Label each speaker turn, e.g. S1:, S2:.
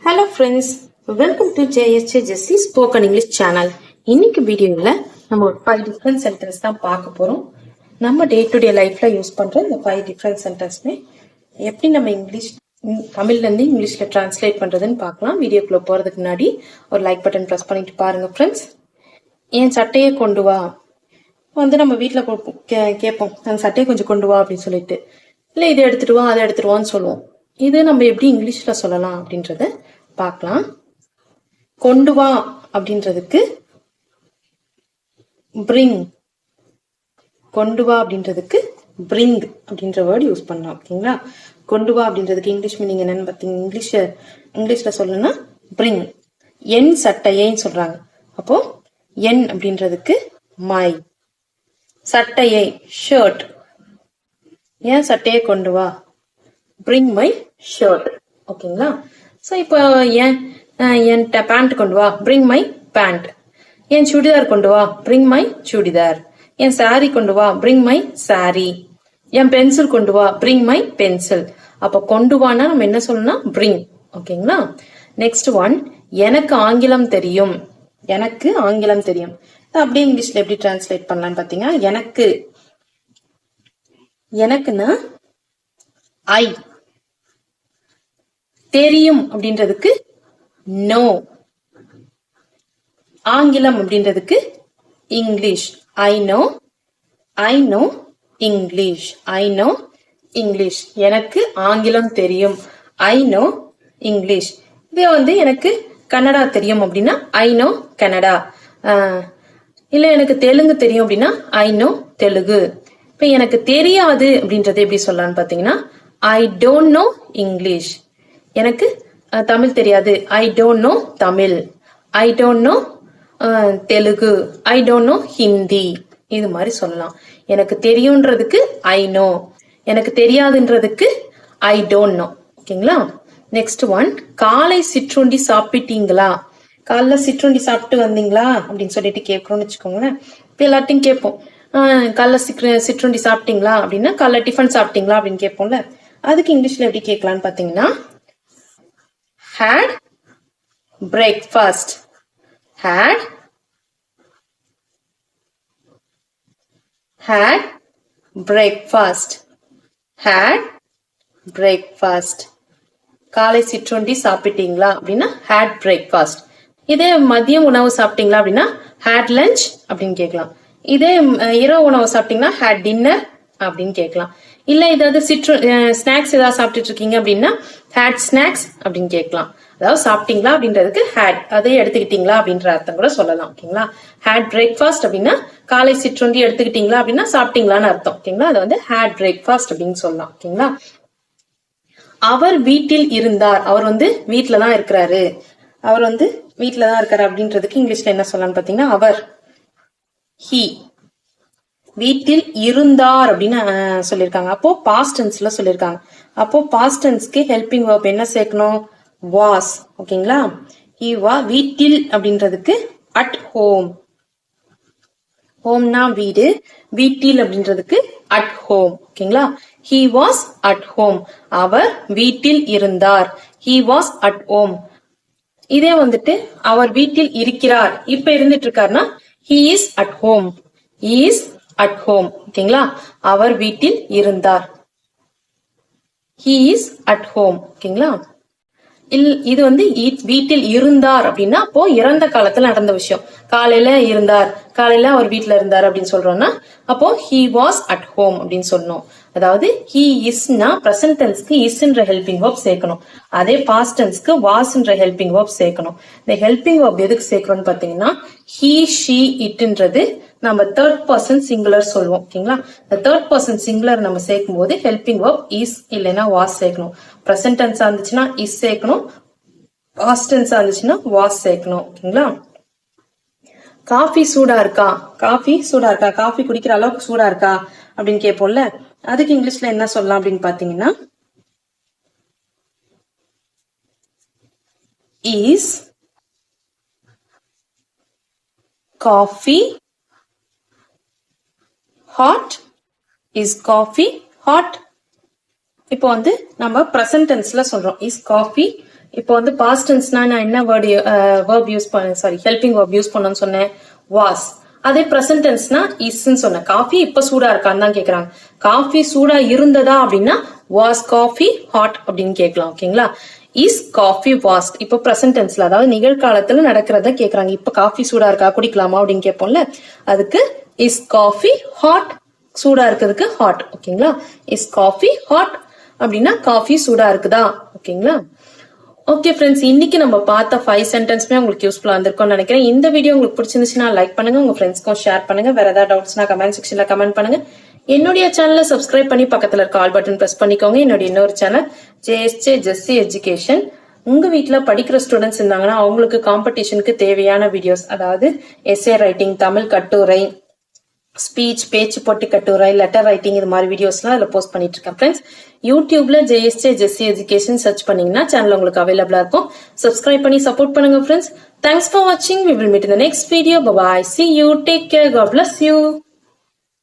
S1: Hello friends, welcome to JSJ Jessie Spoken English channel. இன்னைக்கு வீடியோவில் நம்ம ஒரு 5 டிஃப்ரெண்ட் சென்டென்ஸ் தான் பார்க்க போகிறோம். நம்ம டே டு டே லைஃப்ல யூஸ் பண்ணுற இந்த 5 டிஃப்ரெண்ட் சென்டென்ஸ்மே எப்படி நம்ம தமிழ்லேருந்து இங்கிலீஷில் டிரான்ஸ்லேட் பண்ணுறதுன்னு பார்க்கலாம். வீடியோக்குள்ளே போகிறதுக்கு முன்னாடி ஒரு லைக் பட்டன் ப்ரெஸ் பண்ணிட்டு பாருங்க ஃப்ரெண்ட்ஸ். என் சட்டையை கொண்டு வா நம்ம வீட்டில் கேட்போம், அந்த சட்டையை கொஞ்சம் கொண்டு வா அப்படின்னு சொல்லிட்டு, இல்லை இதை எடுத்துட்டு வா அதை எடுத்துட்டு வான்னு சொல்லுவோம். இது நம்ம எப்படி இங்கிலீஷில் சொல்லலாம் அப்படின்றத பார்க்கலாம். கொண்டு வா அப்படின்றதுக்கு பிரிங், கொண்டு வா அப்படின்றதுக்கு பிரிங் அப்படின்ற வேர்டு யூஸ் பண்ணலாம். ஓகேங்களா? கொண்டு வா அப்படின்றதுக்கு இங்கிலீஷ் மீனிங் என்னன்னு பார்த்தீங்க, இங்கிலீஷ்ல சொல்லணும்னா பிரிங். என் சட்டையேன்னு சொல்றாங்க. அப்போ என் அப்படின்றதுக்கு மை, சட்டையை ஷர்ட், என் சட்டையை கொண்டு வா bring my shirt. ஓகேங்களா? ஸோ இப்போ என் பேண்ட் கொண்டு வா bring my pant. என் சுடிதார் கொண்டு வா bring my churidar. N sorry கொண்டு வா bring my saree. N pencil கொண்டு வா bring my pencil. அப்போ கொண்டு வானா நம்ம என்ன சொல்லணும்னா bring. ஓகேங்களா? நெக்ஸ்ட் ஒன், எனக்கு ஆங்கிலம் தெரியும். எனக்கு ஆங்கிலம் தெரியும் அப்படியே இங்கிலீஷ்ல எப்படி டிரான்ஸ்லேட் பண்ணலாம்னு பாத்தீங்கன்னா, எனக்குன்னா ஐ, தெரியும் அப்படின்றதுக்கு நோ, ஆங்கிலம் அப்படின்றதுக்கு English I know English, I know English. எனக்கு ஆங்கிலம் தெரியும் ஐ நோ இங்கிலீஷ். இதே எனக்கு கன்னடா தெரியும் அப்படின்னா ஐ நோ கன்னடா. இல்ல எனக்கு தெலுங்கு தெரியும் அப்படின்னா ஐ நோ தெலுங்கு. இப்ப எனக்கு தெரியாது அப்படின்றது எப்படி சொல்லலாம்னு பாத்தீங்கன்னா, ஐ டோன்ட் நோ இங்கிலீஷ். எனக்கு தமிழ் தெரியாது I don't know Tamil, I don't know Telugu, I don't know Hindi. இது மாதிரி சொல்லலாம். எனக்கு தெரியும்ன்றதுக்கு ஐ நோ, எனக்கு தெரியாதுன்றதுக்கு ஐ டோன்ட் நோ. ஓகேங்களா? நெக்ஸ்ட் ஒன், காலை சிற்றுண்டி சாப்பிட்டீங்களா. காலைல சிற்றுண்டி சாப்பிட்டு வந்தீங்களா அப்படின்னு சொல்லிட்டு கேட்கறோம்னு வச்சுக்கோங்களேன். இப்ப எல்லாத்தையும் கேட்போம், காலைல சிற்றுண்டி சாப்பிட்டீங்களா அப்படின்னா காலைல டிஃபன் சாப்பிட்டீங்களா அப்படின்னு கேட்போம்ல. அதுக்கு இங்கிலீஷ்ல எப்படி கேட்கலான்னு பாத்தீங்கன்னா, had breakfast, had breakfast, had breakfast. காலை சிற்றுண்டி சாப்பிட்டீங்களா அப்படின்னா had breakfast. இதே மதிய உணவு சாப்பிட்டீங்களா அப்படின்னா had lunch அப்படின்னு கேட்கலாம். இதே இரவு உணவு சாப்பிட்டீங்கன்னா had dinner அப்படின்னு கேட்கலாம். இல்ல ஏதாவது ஸ்நாக்ஸ் ஏதாவது சாப்பிட்டுட்டு இருக்கீங்க அப்படின்னா had snacks அப்படின்னு கேட்கலாம். அதாவது சாப்பிட்டீங்களா அப்படின்றதுக்கு had, அதே எடுத்துக்கிட்டீங்களா அப்படின்ற அர்த்தம் கூட சொல்லலாம். ஓகேங்களா? had breakfast அப்படின்னா காலை சிற்றுண்டி எடுத்துக்கிட்டீங்களா அப்படின்னா சாப்பிட்டீங்களான்னு அர்த்தம். ஓகேங்களா? அதை had breakfast அப்படின்னு சொல்லலாம். ஓகேங்களா? அவர் வீட்டில் இருந்தார். அவர் வீட்டுல தான் இருக்கிறாரு. அவர் வீட்டுல தான் இருக்காரு அப்படின்றதுக்கு இங்கிலீஷ்ல என்ன சொல்லலாம்னு பாத்தீங்கன்னா, அவர் he. வீட்டில் இருந்தார் அப்படின்னு சொல்லியிருக்காங்க. அப்போ பாஸ்ட் டென்ஸ்ல சொல்லியிருக்காங்க. அப்போ பாஸ்ட் டென்ஸ்க்கு ஹெல்பிங் வெர்ப் என்ன சேர்க்கணும்? வாஸ். ஓகேங்களா? he வீட்டில் அப்படின்றதுக்கு அட் ஹோம். ஹோம்னா வீடு, வீட்டில் அப்படின்றதுக்கு அட் ஹோம். ஓகேங்களா? he was at home. அவர் வீட்டில் இருந்தார். he was at home. இதே அவர் வீட்டில் இருக்கிறார், இப்ப இருந்துட்டு இருக்காருன்னா he is at home. he is at home. ஓகேங்களா? அவர் வீட்டில் இருந்தார், he is at home. ஓகேங்களா? இது வீட்டில் இருந்தார் அப்படின்னா அப்போ இறந்த காலத்துல நடந்த விஷயம். காலையில இருந்தார், காலையில அவர் வீட்டுல இருந்தார் அப்படின்னு சொல்றோம்னா அப்போ he was at home அப்படின்னு சொல்லணும். அதாவது he isனா பிரசன்ட் டென்ஸ்க்கு isன்ற ஹெல்பிங் வெர்ப் சேர்க்கணும். அதே பாஸ்ட் டென்ஸ்க்கு wasன்ற ஹெல்பிங் வெர்ப் சேர்க்கணும். இந்த ஹெல்பிங் வெர்ப் எதுக்கு சேர்க்கணும்னு பாத்தீங்கன்னா, he she itன்றது நம்ம தேர்ட் பர்சன் சிங்குலர் சொல்லுவோம். ஓகேங்களா? இந்த தேர்ட் பர்சன் சிங்குலர் நம்ம சேர்க்கும் போது ஹெல்பிங் வெர்ப் இஸ் இல்லைன்னா வாஸ் சேர்க்கணும். பிரசன்ட் டென்ஸா இருந்துச்சுன்னா இஸ் சேர்க்கணும், பாஸ்ட் டென்ஸா இருந்துச்சுன்னா வாஸ் சேர்க்கணும். ஓகேங்களா? காஃபி சூடா இருக்கா, காஃபி சூடா இருக்கா, காஃபி குடிக்கிற அளவுக்கு சூடா இருக்கா அப்படின்னு கேட்போம்ல. அதுக்கு இங்கிலீஷ்ல என்ன சொல்லலாம் அப்படின்னு பாத்தீங்கன்னா, is coffee hot, is coffee hot. இப்போ நம்ம பிரசன்ட் டென்ஸ்ல சொல்றோம், இஸ் காஃபி இப்போ வந்து பாஸ்ட் டென்ஸ்னா நான் என்ன வேர்ட் யூஸ் பண்ணேன், சாரி ஹெல்பிங் வேர்ப் யூஸ் பண்ணணும்னு சொன்னேன், வாஸ். அதே பிரசன்ட் டென்ஸ்னா இஸ்ன்னு சொன்னேன். காஃபி இப்ப சூடா இருக்கான்னு தான் கேக்குறாங்க. காஃபி சூடா இருந்ததா அப்படின்னா வாஸ் காஃபி ஹாட் அப்படின்னு கேட்கலாம். ஓகேங்களா? இஸ் காஃபி வாஸ்ட் இப்போ பிரசன்ட் டென்ஸ்ல, அதாவது நிகழ்காலத்துல நடக்கிறத கேக்குறாங்க. இப்ப காஃபி சூடா இருக்கா, குடிக்கலாமா அப்படின்னு கேட்போம்ல, அதுக்கு இஸ் காஃபி ஹாட், சூடா இருக்கிறதுக்கு ஹாட். ஓகேங்களா? இஸ் காஃபி ஹாட் அப்படின்னா காஃபி சூடா இருக்குதா. ஓகேங்களா? ஓகே ஃப்ரெண்ட்ஸ், இன்னைக்கு நம்ம பார்த்த 5 சென்டென்ஸ்மே உங்களுக்கு யூஸ்ஃபுல்லா இருந்திருக்கும்னு நினைக்கிறேன். இந்த வீடியோ உங்களுக்கு பிடிச்சிருந்துச்சுன்னா லைக் பண்ணுங்க, உங்க ஃப்ரெண்ட்ஸ்க்கும் ஷேர் பண்ணுங்க. வேற ஏதாவது டவுட்ஸ்னா கமெண்ட் செக்ஷன்ல கமெண்ட் பண்ணுங்க. என்னுடைய சேனலை சப்ஸ்கிரைப் பண்ணி பக்கத்துல இருக்க ஆல் பட்டன் பிரஸ் பண்ணிக்கோங்க. என்னுடைய இன்னொரு சேனல் JSJ ஜெஸ்ஸி எஜுகேஷன். உங்க வீட்டுல படிக்கிற ஸ்டூடெண்ட்ஸ் இருந்தாங்கன்னா அவங்களுக்கு காம்படிஷனுக்கு தேவையான வீடியோஸ், அதாவது எஸ்ஏ ரைட்டிங், தமிழ் கட்டுரை, ஸ்பீச், பேச்சு போட்டி கட்டுரை, லெட்டர் ரைட்டிங், இது மாதிரி வீடியோஸ்லாம் அதில் போஸ்ட் பண்ணிட்டு இருக்கேன் ஃப்ரெண்ட்ஸ். யூடியூப்ல JSJ ஜெஸ்ஸி எஜுகேஷன் சர்ச் பண்ணீங்கன்னா சேனல் உங்களுக்கு அவைலபிளா இருக்கும். சப்ஸ்கிரைப் பண்ணி சப்போர்ட் பண்ணுங்க ஃப்ரெண்ட்ஸ். தேங்க்ஸ் ஃபார் வாட்சிங். We will meet in the next video. Bye bye. See you. Take care. God bless you.